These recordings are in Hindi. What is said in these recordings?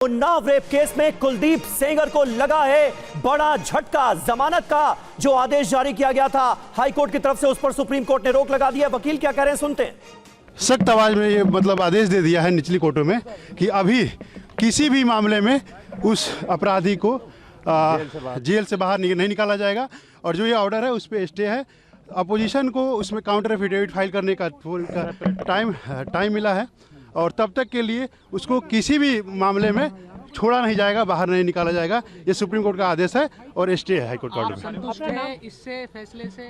उन्नाव रेप केस में कुलदीप सेंगर को लगा है बड़ा झटका। जमानत का जो आदेश जारी किया गया था हाईकोर्ट की तरफ से, उस पर सुप्रीम कोर्ट ने रोक लगा दी है। वकील क्या कह रहे हैं, सुनते हैं। सख्त आवाज में ये आदेश दे दिया है निचली कोर्टों में कि अभी किसी भी मामले में उस अपराधी को जेल से बाहर नहीं निकाला जाएगा। और जो ये ऑर्डर है उस पर स्टे है। अपोजिशन को उसमें काउंटर एफिडेविट फाइल करने का टाइम मिला है और तब तक के लिए उसको किसी भी मामले में छोड़ा नहीं जाएगा, बाहर नहीं निकाला जाएगा। ये सुप्रीम कोर्ट का आदेश है और स्टे है हाईकोर्ट का ऑर्डर में। संतुष्ट हैं इससे फैसले से?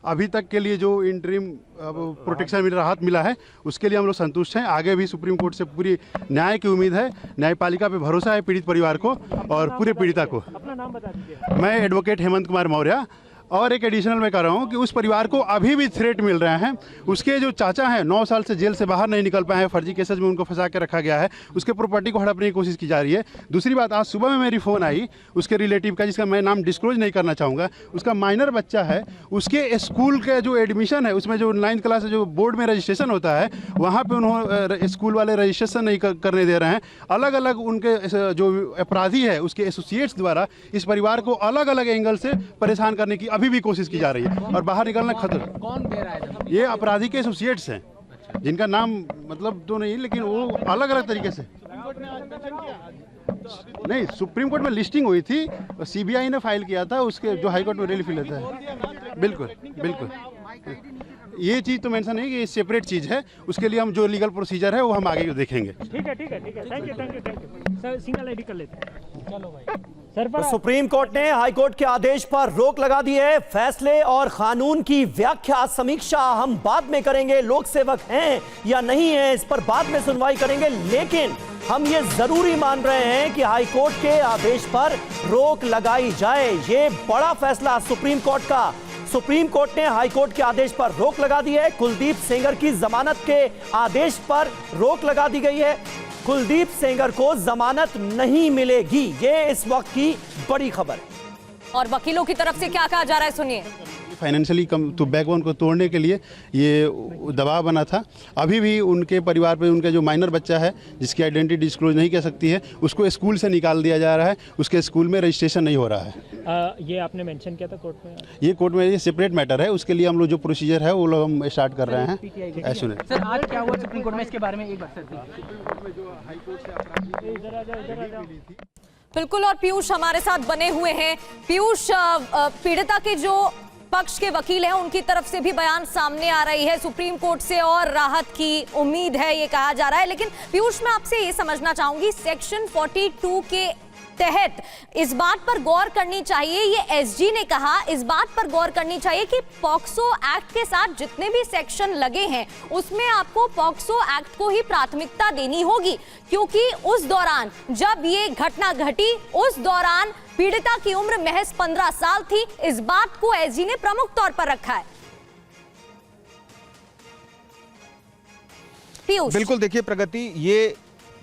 अभी तक के लिए जो इंटरिम प्रोटेक्शन राहत मिला है उसके लिए हम लोग संतुष्ट हैं। आगे भी सुप्रीम कोर्ट से पूरी न्याय की उम्मीद है। न्यायपालिका पे भरोसा है पीड़ित परिवार को और पूरे पीड़िता को। अपना नाम बता दीजिए। मैं एडवोकेट हेमंत कुमार मौर्य। और एक एडिशनल मैं कर रहा हूँ कि उस परिवार को अभी भी थ्रेट मिल रहे हैं। उसके जो चाचा हैं 9 साल से जेल से बाहर नहीं निकल पाए हैं, फर्जी केसेस में उनको फंसा के रखा गया है। उसके प्रॉपर्टी को हड़पने की कोशिश की जा रही है। दूसरी बात, आज सुबह में मेरी फ़ोन आई उसके रिलेटिव का, जिसका मैं नाम डिस्क्लोज नहीं करना चाहूँगा। उसका माइनर बच्चा है, उसके स्कूल का जो एडमिशन है उसमें जो 9th क्लास जो बोर्ड में रजिस्ट्रेशन होता है वहाँ पर उन्होंने स्कूल वाले रजिस्ट्रेशन नहीं करने दे रहे हैं। अलग अलग उनके जो अपराधी है उसके एसोसिएट्स द्वारा इस परिवार को अलग अलग एंगल से परेशान करने की अभी भी कोशिश की जा रही है और बाहर निकलना खतरा। कौन दे रहा है? ये अपराधी के एसोसिएट्स हैं, जिनका नाम तो नहीं, लेकिन वो अलग अलग तरीके से नहीं। सुप्रीम कोर्ट में लिस्टिंग हुई थी, सीबीआई ने फाइल किया था, उसके जो हाई कोर्ट में रिलीफ लेता है। बिल्कुल बिल्कुल, ये चीज़ तो मेंशन नहीं कि ये सेपरेट चीज़ है। उसके लिए हम जो लीगल प्रोसीजर है वो हम आगे देखेंगे। ठीक है ठीक है ठीक है, thank you thank you thank you sir. Single ID कर लेते हैं। चलो भाई सर। तो सुप्रीम कोर्ट ने हाईकोर्ट के आदेश पर रोक लगा दी है। फैसले और कानून की व्याख्या समीक्षा हम बाद में करेंगे। लोक सेवक हैं या नहीं है इस पर बाद में सुनवाई करेंगे, लेकिन हम ये जरूरी मान रहे हैं कि हाईकोर्ट के आदेश पर रोक लगाई जाए। ये बड़ा फैसला सुप्रीम कोर्ट का। सुप्रीम कोर्ट ने हाईकोर्ट के आदेश पर रोक लगा दी है। कुलदीप सेंगर की जमानत के आदेश पर रोक लगा दी गई है। कुलदीप सेंगर को जमानत नहीं मिलेगी, ये इस वक्त की बड़ी खबर है। और वकीलों की तरफ से क्या कहा जा रहा है, सुनिए। फाइनेंशियली तो बैकबोन को तोड़ने के लिए ये दबाव बना था। अभी भी उनके परिवार पे उनका जो माइनर बच्चा है जिसकी आइडेंटिटी डिस्क्लोज नहीं कर सकती है, उसको स्कूल से निकाल दिया जा रहा है। उसके स्कूल में रजिस्ट्रेशन नहीं हो रहा है। ये आपने मेंशन किया था कोर्ट में? ये कोर्ट में ये सेपरेट मैटर है। उसके लिए हम लोग जो प्रोसीजर है वो लोग हम स्टार्ट कर रहे हैं। सर आज क्या हुआ सुप्रीम कोर्ट में, इसके बारे में एक बात बिल्कुल। और पीयूष हमारे साथ बने हुए हैं। पीयूष, पीड़िता के जो पक्ष के वकील हैं उनकी तरफ से भी बयान सामने आ रही है। सुप्रीम कोर्ट से और राहत की उम्मीद है ये कहा जा रहा है। लेकिन पीयूष, मैं आपसे ये समझना चाहूंगी, सेक्शन 42 के तहत इस बात पर गौर करनी चाहिए, ये एसजी ने कहा इस बात पर गौर करनी चाहिए कि पॉक्सो एक्ट के साथ जितने भी सेक्शन लगे हैं उसमें आपको पॉक्सो एक्ट को ही प्राथमिकता देनी होगी, क्योंकि उस दौरान जब ये घटना घटी उस दौरान पीड़िता की उम्र महज 15 साल थी। इस बात को एसजी ने प्रमुख तौर पर रखा है। पीयूष, बिल्कुल। देखिए प्रगति, ये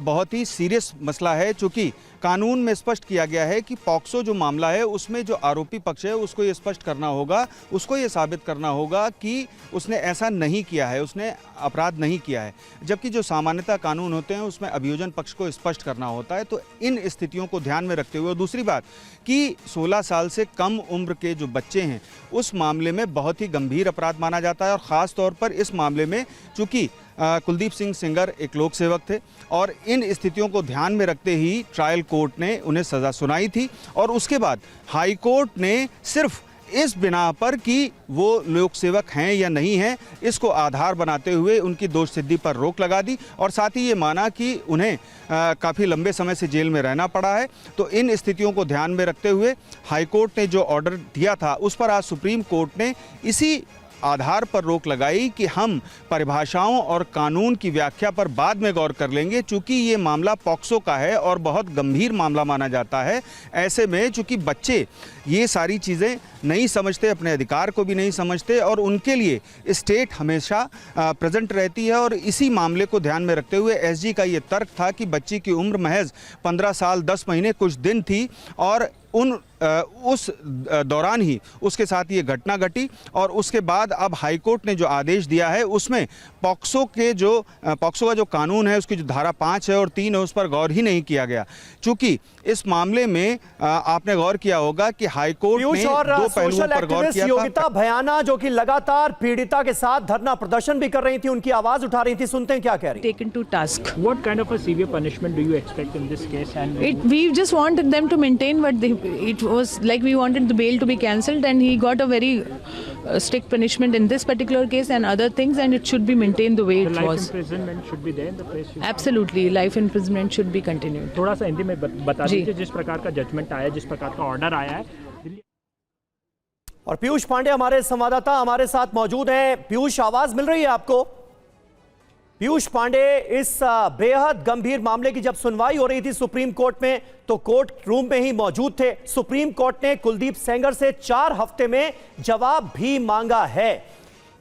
बहुत ही सीरियस मसला है, चूंकि कानून में स्पष्ट किया गया है कि पॉक्सो जो मामला है उसमें जो आरोपी पक्ष है उसको ये स्पष्ट करना होगा, उसको ये साबित करना होगा कि उसने ऐसा नहीं किया है, उसने अपराध नहीं किया है। जबकि जो सामान्यतः कानून होते हैं उसमें अभियोजन पक्ष को स्पष्ट करना होता है। तो इन स्थितियों को ध्यान में रखते हुए, और दूसरी बात कि 16 साल से कम उम्र के जो बच्चे हैं उस मामले में बहुत ही गंभीर अपराध माना जाता है। और ख़ास तौर पर इस मामले में चूँकि कुलदीप सिंह सेंगर एक लोक सेवक थे और इन स्थितियों को ध्यान में रखते ही ट्रायल कोर्ट ने उन्हें सज़ा सुनाई थी। और उसके बाद हाई कोर्ट ने सिर्फ इस बिना पर कि वो लोक सेवक हैं या नहीं हैं इसको आधार बनाते हुए उनकी दोष सिद्धि पर रोक लगा दी और साथ ही ये माना कि उन्हें काफ़ी लंबे समय से जेल में रहना पड़ा है। तो इन स्थितियों को ध्यान में रखते हुए हाई कोर्ट ने जो ऑर्डर दिया था उस पर आज सुप्रीम कोर्ट ने इसी आधार पर रोक लगाई कि हम परिभाषाओं और कानून की व्याख्या पर बाद में गौर कर लेंगे, चूंकि ये मामला पॉक्सो का है और बहुत गंभीर मामला माना जाता है। ऐसे में चूंकि बच्चे ये सारी चीज़ें नहीं समझते, अपने अधिकार को भी नहीं समझते और उनके लिए स्टेट हमेशा प्रेजेंट रहती है। और इसी मामले को ध्यान में रखते हुए एसजी का ये तर्क था कि बच्ची की उम्र महज 15 साल 10 महीने कुछ दिन थी और उन उस दौरान ही उसके साथ ये घटना घटी और उसके बाद अब हाईकोर्ट ने जो आदेश दिया है उसमें पॉक्सो का जो कानून है उसकी जो धारा 5 है और 3 है उस पर गौर ही नहीं किया गया। चूंकि इस मामले में आपने गौर किया होगा कि हाईकोर्ट ने दो पहलुओं पर गौर किया था। योगिता भयाना जो कि लगातार पीड़िता के साथ धरना प्रदर्शन भी कर रही थी, उनकी आवाज उठा रही थी, सुनते हैं क्या कह रही। Taken to task. What kind of a severe punishment do you expect in this case? And We just wanted them to maintain what it was like. We wanted the bail to be cancelled, and he got a very strict punishment in this particular case and other things, and it should be maintained the way the it life was. imprisonment should be there in the place. Absolutely, life imprisonment should be continued. थोड़ा सा हिंदी में बता जी। दीजिए जिस प्रकार का जजमेंट आया है, जिस प्रकार का ऑर्डर आया है। और पीयूष पांडे हमारे संवाददाता हमारे साथ मौजूद हैं। पीयूष, आवाज मिल रही है आपको? पीयूष पांडे, इस बेहद गंभीर मामले की जब सुनवाई हो रही थी सुप्रीम कोर्ट में तो कोर्ट रूम में ही मौजूद थे। सुप्रीम कोर्ट ने कुलदीप सेंगर से 4 हफ्ते में जवाब भी मांगा है।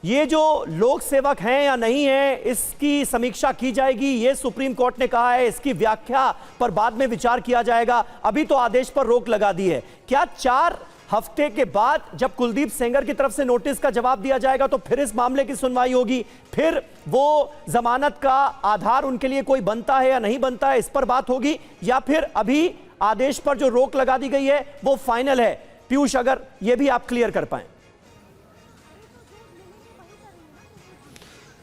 ये जो लोक सेवक हैं या नहीं है इसकी समीक्षा की जाएगी, ये सुप्रीम कोर्ट ने कहा है। इसकी व्याख्या पर बाद में विचार किया जाएगा। अभी तो आदेश पर रोक लगा दी है। क्या 4 हफ्ते के बाद जब कुलदीप सेंगर की तरफ से नोटिस का जवाब दिया जाएगा तो फिर इस मामले की सुनवाई होगी, फिर वो जमानत का आधार उनके लिए कोई बनता है या नहीं बनता है इस पर बात होगी, या फिर अभी आदेश पर जो रोक लगा दी गई है वो फाइनल है? पीयूष, अगर ये भी आप क्लियर कर पाएं।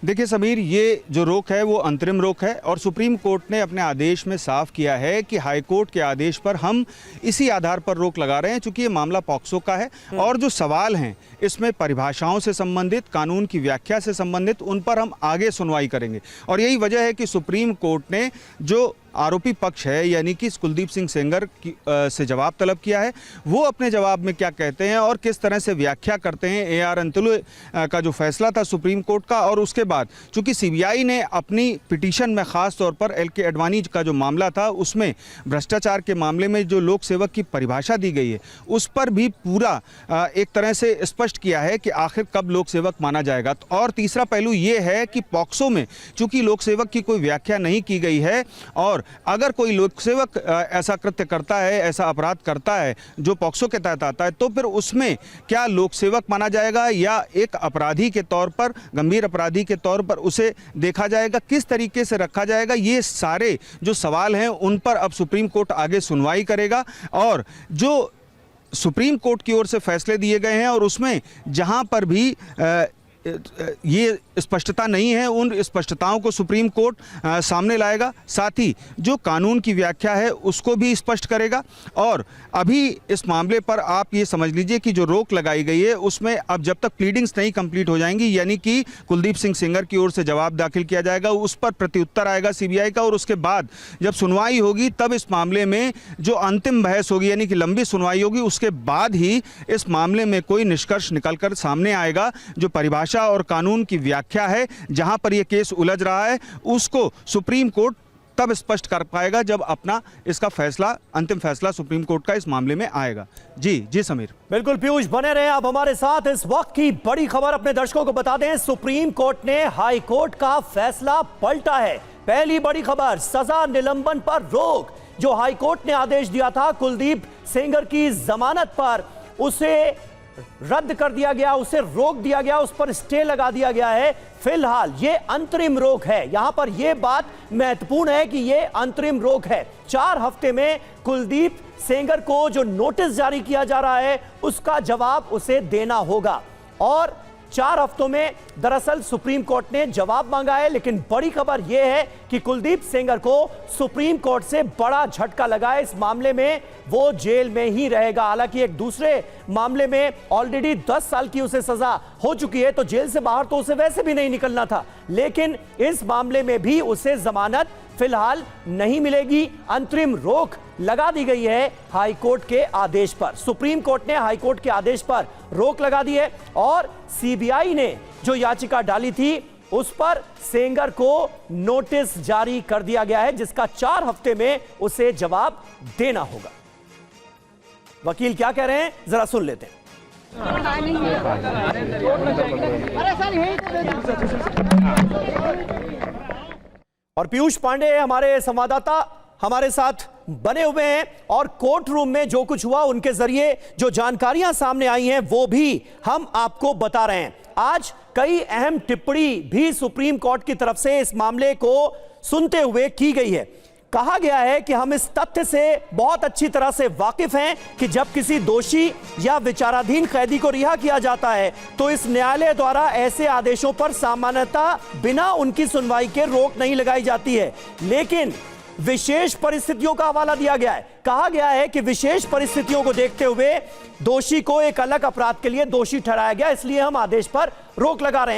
देखिए समीर, ये जो रोक है वो अंतरिम रोक है और सुप्रीम कोर्ट ने अपने आदेश में साफ किया है कि हाई कोर्ट के आदेश पर हम इसी आधार पर रोक लगा रहे हैं चूंकि ये मामला पॉक्सो का है और जो सवाल हैं इसमें परिभाषाओं से संबंधित, कानून की व्याख्या से संबंधित, उन पर हम आगे सुनवाई करेंगे। और यही वजह है कि सुप्रीम कोर्ट ने जो आरोपी पक्ष है यानी कि कुलदीप सिंह सेंगर से जवाब तलब किया है, वो अपने जवाब में क्या कहते हैं और किस तरह से व्याख्या करते हैं AR अंतुलु का जो फैसला था सुप्रीम कोर्ट का। और उसके बाद चूंकि CBI ने अपनी पिटीशन में ख़ास तौर पर LK अडवाणी का जो मामला था उसमें भ्रष्टाचार के मामले में जो लोक सेवक की परिभाषा दी गई है उस पर भी पूरा एक तरह से स्पष्ट किया है कि आखिर कब लोक सेवक माना जाएगा। और तीसरा पहलू ये है कि पॉक्सो में चूंकि लोक सेवक की कोई व्याख्या नहीं की गई है और अगर कोई लोक सेवक ऐसा कृत्य करता है, ऐसा अपराध करता है जो पॉक्सो के तहत आता है तो फिर उसमें क्या लोक सेवक माना जाएगा या एक अपराधी के तौर पर, गंभीर अपराधी के तौर पर उसे देखा जाएगा, किस तरीके से रखा जाएगा, ये सारे जो सवाल हैं उन पर अब सुप्रीम कोर्ट आगे सुनवाई करेगा। और जो सुप्रीम कोर्ट की ओर से फैसले दिए गए हैं और उसमें जहां पर भी ये स्पष्टता नहीं है उन स्पष्टताओं को सुप्रीम कोर्ट सामने लाएगा, साथ ही जो कानून की व्याख्या है उसको भी स्पष्ट करेगा। और अभी इस मामले पर आप ये समझ लीजिए कि जो रोक लगाई गई है उसमें अब जब तक प्लीडिंग्स नहीं कंप्लीट हो जाएंगी, यानी कि कुलदीप सिंह सेंगर की ओर से जवाब दाखिल किया जाएगा, उस पर प्रत्युत्तर आएगा CBI का, और उसके बाद जब सुनवाई होगी तब इस मामले में जो अंतिम बहस होगी यानी कि लंबी सुनवाई होगी, उसके बाद ही इस मामले में कोई निष्कर्ष निकलकर सामने आएगा। जो परिभाषा और कानून की व्याख्या है जहां पर यह केस उलझ रहा है उसको सुप्रीम कोर्ट तब स्पष्ट कर पाएगा जब अपना इसका फैसला, अंतिम फैसला सुप्रीम कोर्ट का इस मामले में आएगा। जी समीर, बिल्कुल पीयूष, बने रहे आप हमारे साथ। इस वक्त की बड़ी खबर अपने दर्शकों को बता दें, सुप्रीम कोर्ट ने हाई कोर्ट का फैसला पलटा है। पहली बड़ी खबर, सजा निलंबन पर रोक। जो हाई कोर्ट ने आदेश दिया था कुलदीप सेंगर की जमानत पर, उसे रद्द कर दिया गया, उसे रोक दिया गया, उस पर स्टे लगा दिया गया है। फिलहाल ये अंतरिम रोक है। यहां पर यह बात महत्वपूर्ण है कि यह अंतरिम रोक है। 4 हफ्ते में कुलदीप सेंगर को जो नोटिस जारी किया जा रहा है उसका जवाब उसे देना होगा। और 4 हफ्तों में दरअसल सुप्रीम कोर्ट ने जवाब मांगा है, लेकिन बड़ी खबर यह है कि कुलदीप सेंगर को सुप्रीम कोर्ट से बड़ा झटका लगा है। इस मामले में वो जेल में ही रहेगा। हालांकि एक दूसरे मामले में ऑलरेडी 10 साल की उसे सजा हो चुकी है, तो जेल से बाहर तो उसे वैसे भी नहीं निकलना था, लेकिन इस मामले में भी उसे जमानत फिलहाल नहीं मिलेगी। अंतरिम रोक लगा दी गई है हाई कोर्ट के आदेश पर। सुप्रीम कोर्ट ने हाई कोर्ट के आदेश पर रोक लगा दी है और CBI ने जो याचिका डाली थी उस पर सेंगर को नोटिस जारी कर दिया गया है, जिसका 4 हफ्ते में उसे जवाब देना होगा। वकील क्या कह रहे हैं जरा सुन लेते हैं। और पीयूष पांडे हमारे संवाददाता हमारे साथ बने हुए हैं और कोर्ट रूम में जो कुछ हुआ उनके जरिए जो जानकारियां सामने आई हैं वो भी हम आपको बता रहे हैं। आज कई अहम टिप्पणी भी सुप्रीम कोर्ट की तरफ से इस मामले को सुनते हुए की गई है। कहा गया है कि हम इस तथ्य से बहुत अच्छी तरह से वाकिफ हैं कि जब किसी दोषी या विचाराधीन कैदी को रिहा किया जाता है तो इस न्यायालय द्वारा ऐसे आदेशों पर सामान्यतः बिना उनकी सुनवाई के रोक नहीं लगाई जाती है, लेकिन विशेष परिस्थितियों का हवाला दिया गया है। कहा गया है कि विशेष परिस्थितियों को देखते हुए दोषी को एक अलग अपराध के लिए दोषी ठहराया गया, इसलिए हम आदेश पर रोक लगा रहे हैं।